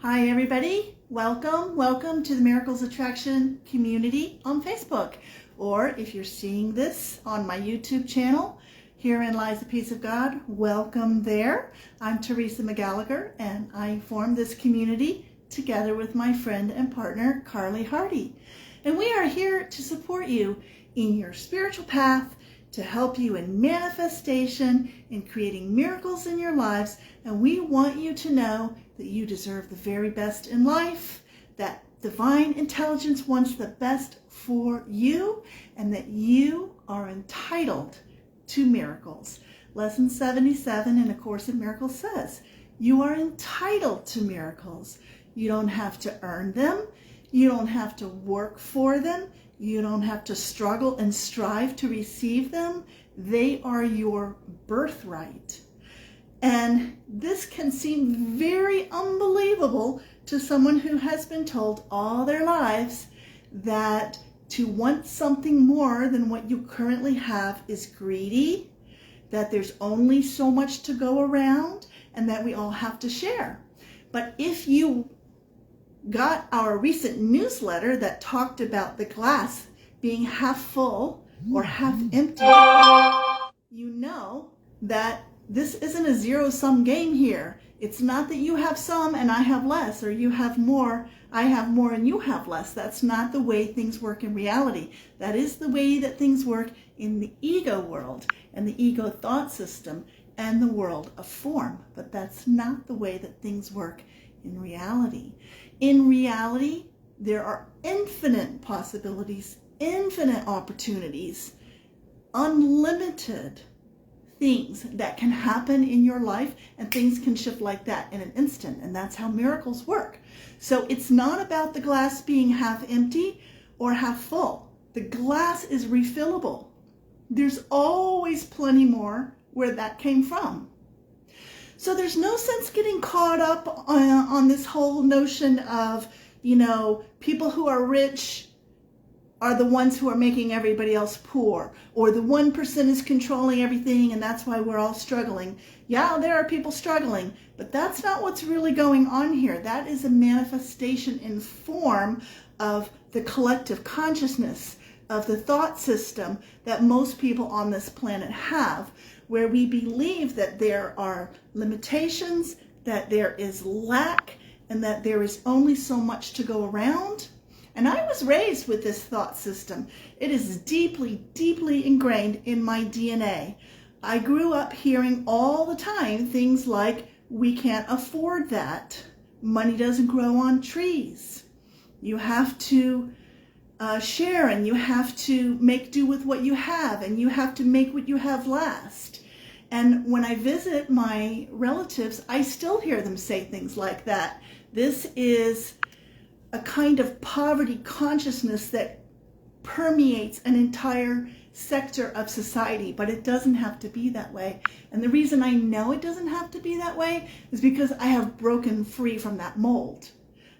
Hi everybody, welcome to the Miracles Attraction community on Facebook. Or if you're seeing this on my YouTube channel, Herein Lies the Peace of God, welcome there. I'm Teresa McGallagher and I formed this community together with my friend and partner Carly Hardy. And we are here to support you in your spiritual path, to help you in manifestation, in creating miracles in your lives. And we want you to know that you deserve the very best in life, that divine intelligence wants the best for you, and that you are entitled to miracles. Lesson 77 in A Course in Miracles says, you are entitled to miracles. You don't have to earn them. You don't have to work for them. You don't have to struggle and strive to receive them. They are your birthright. And this can seem very unbelievable to someone who has been told all their lives that to want something more than what you currently have is greedy, that there's only so much to go around, and that we all have to share. But if you got our recent newsletter that talked about the glass being half full or half empty, you know that this isn't a zero-sum game here. It's not that you have some and I have less, or you have more, I have more and you have less. That's not the way things work in reality. That is the way that things work in the ego world and the ego thought system and the world of form. But that's not the way that things work in reality. In reality, there are infinite possibilities, infinite opportunities, unlimited things that can happen in your life, and things can shift like that in an instant. And that's how miracles work. So it's not about the glass being half empty or half full. The glass is refillable. There's always plenty more where that came from. So there's no sense getting caught up on this whole notion of, people who are rich are the ones who are making everybody else poor, or the 1% is controlling everything and that's why we're all struggling. Yeah, there are people struggling, but that's not what's really going on here. That is a manifestation in form of the collective consciousness, of the thought system that most people on this planet have, where we believe that there are limitations, that there is lack, and that there is only so much to go around. And I was raised with this thought system. It is deeply, deeply ingrained in my DNA. I grew up hearing all the time things like, we can't afford that. Money doesn't grow on trees. You have to share, and you have to make do with what you have, and you have to make what you have last. And when I visit my relatives, I still hear them say things like that. This is a kind of poverty consciousness that permeates an entire sector of society, but it doesn't have to be that way. And the reason I know it doesn't have to be that way is because I have broken free from that mold.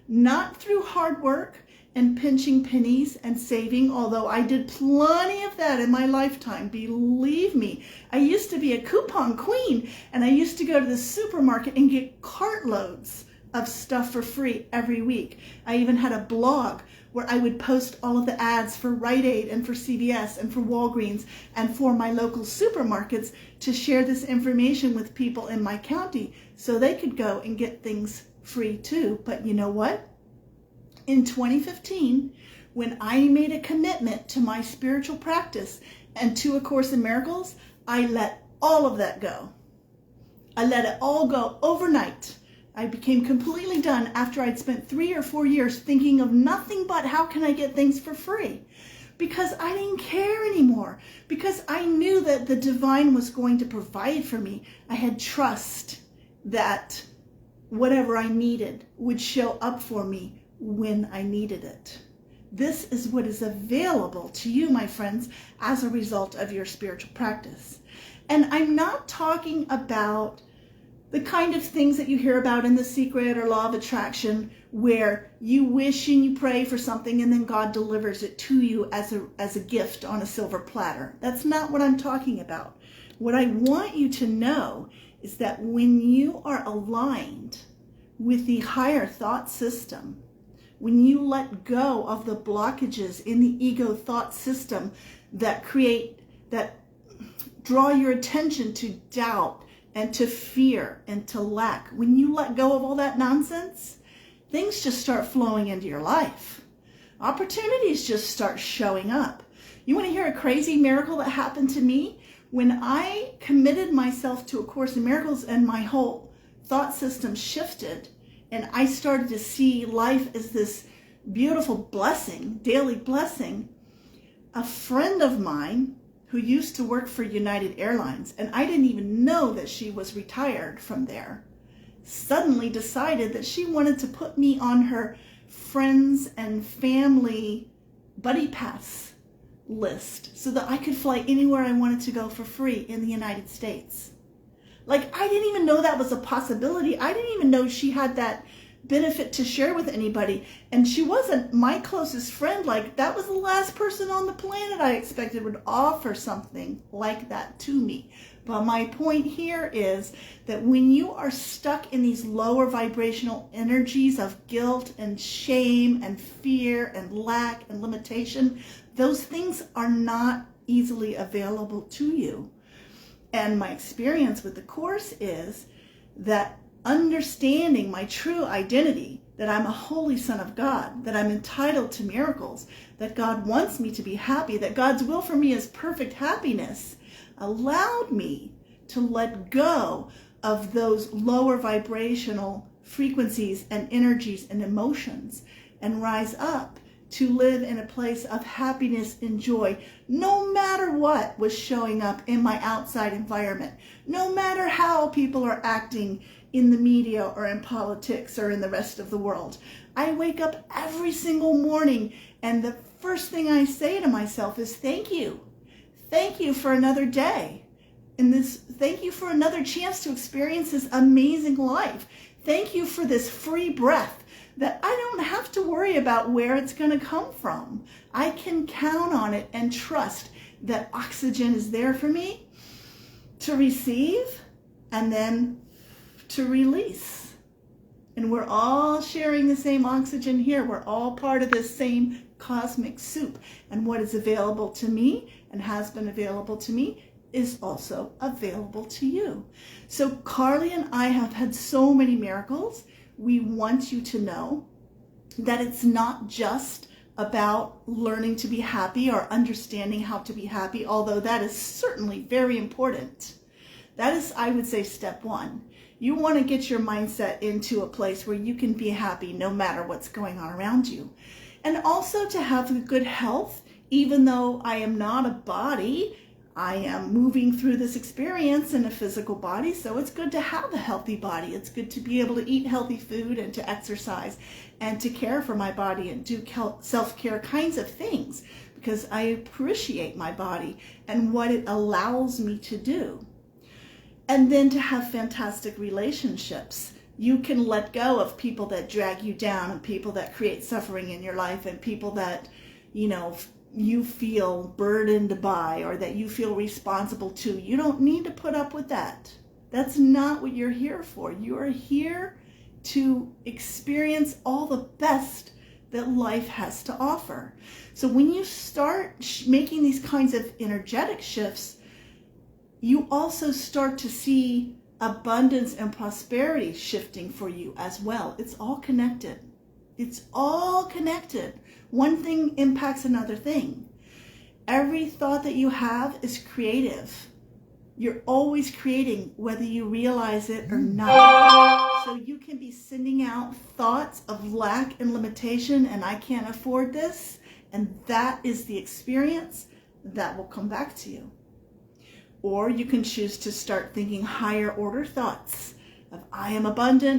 Not through hard work and pinching pennies and saving, although I did plenty of that in my lifetime, believe me. I used to be a coupon queen, and I used to go to the supermarket and get cartloads of stuff for free every week. I even had a blog where I would post all of the ads for Rite Aid and for CVS and for Walgreens and for my local supermarkets to share this information with people in my county so they could go and get things free too. But you know what? In 2015, when I made a commitment to my spiritual practice and to A Course in Miracles, I let all of that go. I let it all go overnight. I became completely done after I'd spent 3 or 4 years thinking of nothing but how can I get things for free? Because I didn't care anymore. Because I knew that the divine was going to provide for me. I had trust that whatever I needed would show up for me when I needed it. This is what is available to you, my friends, as a result of your spiritual practice. And I'm not talking about the kind of things that you hear about in The Secret or Law of Attraction, where you wish and you pray for something and then God delivers it to you as a gift on a silver platter. That's not what I'm talking about. What I want you to know is that when you are aligned with the higher thought system, when you let go of the blockages in the ego thought system that draw your attention to doubt and to fear and to lack, when you let go of all that nonsense, things just start flowing into your life. Opportunities just start showing up. You want to hear a crazy miracle that happened to me? When I committed myself to A Course in Miracles and my whole thought system shifted, and I started to see life as this beautiful blessing, daily blessing, a friend of mine who used to work for United Airlines, and I didn't even know that she was retired from there, suddenly decided that she wanted to put me on her friends and family buddy pass list so that I could fly anywhere I wanted to go for free in the United States. Like, I didn't even know that was a possibility. I didn't even know she had that benefit to share with anybody. And she wasn't my closest friend. Like, that was the last person on the planet I expected would offer something like that to me. But my point here is that when you are stuck in these lower vibrational energies of guilt and shame and fear and lack and limitation, those things are not easily available to you. And my experience with the Course is that understanding my true identity, that I'm a holy son of God, that I'm entitled to miracles, that God wants me to be happy, that God's will for me is perfect happiness, allowed me to let go of those lower vibrational frequencies and energies and emotions and rise up to live in a place of happiness and joy, no matter what was showing up in my outside environment, no matter how people are acting in the media or in politics or in the rest of the world. I wake up every single morning and the first thing I say to myself is, thank you. Thank you for another day. Thank you for another chance to experience this amazing life. Thank you for this free breath that I don't have to worry about where it's going to come from. I can count on it and trust that oxygen is there for me to receive and then to release. And we're all sharing the same oxygen here. We're all part of this same cosmic soup. And what is available to me and has been available to me is also available to you. So Carly and I have had so many miracles. We want you to know that it's not just about learning to be happy or understanding how to be happy, although that is certainly very important. That is, I would say, step one. You want to get your mindset into a place where you can be happy no matter what's going on around you. And also to have good health, even though I am not a body, I am moving through this experience in a physical body, so it's good to have a healthy body. It's good to be able to eat healthy food and to exercise and to care for my body and do self-care kinds of things because I appreciate my body and what it allows me to do. And then to have fantastic relationships. You can let go of people that drag you down and people that create suffering in your life and people that, you feel burdened by or that you feel responsible to. You don't need to put up with that. That's not what you're here for. You are here to experience all the best that life has to offer. So when you start making these kinds of energetic shifts, you also start to see abundance and prosperity shifting for you as well. It's all connected. It's all connected. One thing impacts another thing. Every thought that you have is creative. You're always creating, whether you realize it or not. So you can be sending out thoughts of lack and limitation, and I can't afford this, and that is the experience that will come back to you. Or you can choose to start thinking higher order thoughts of I am abundant,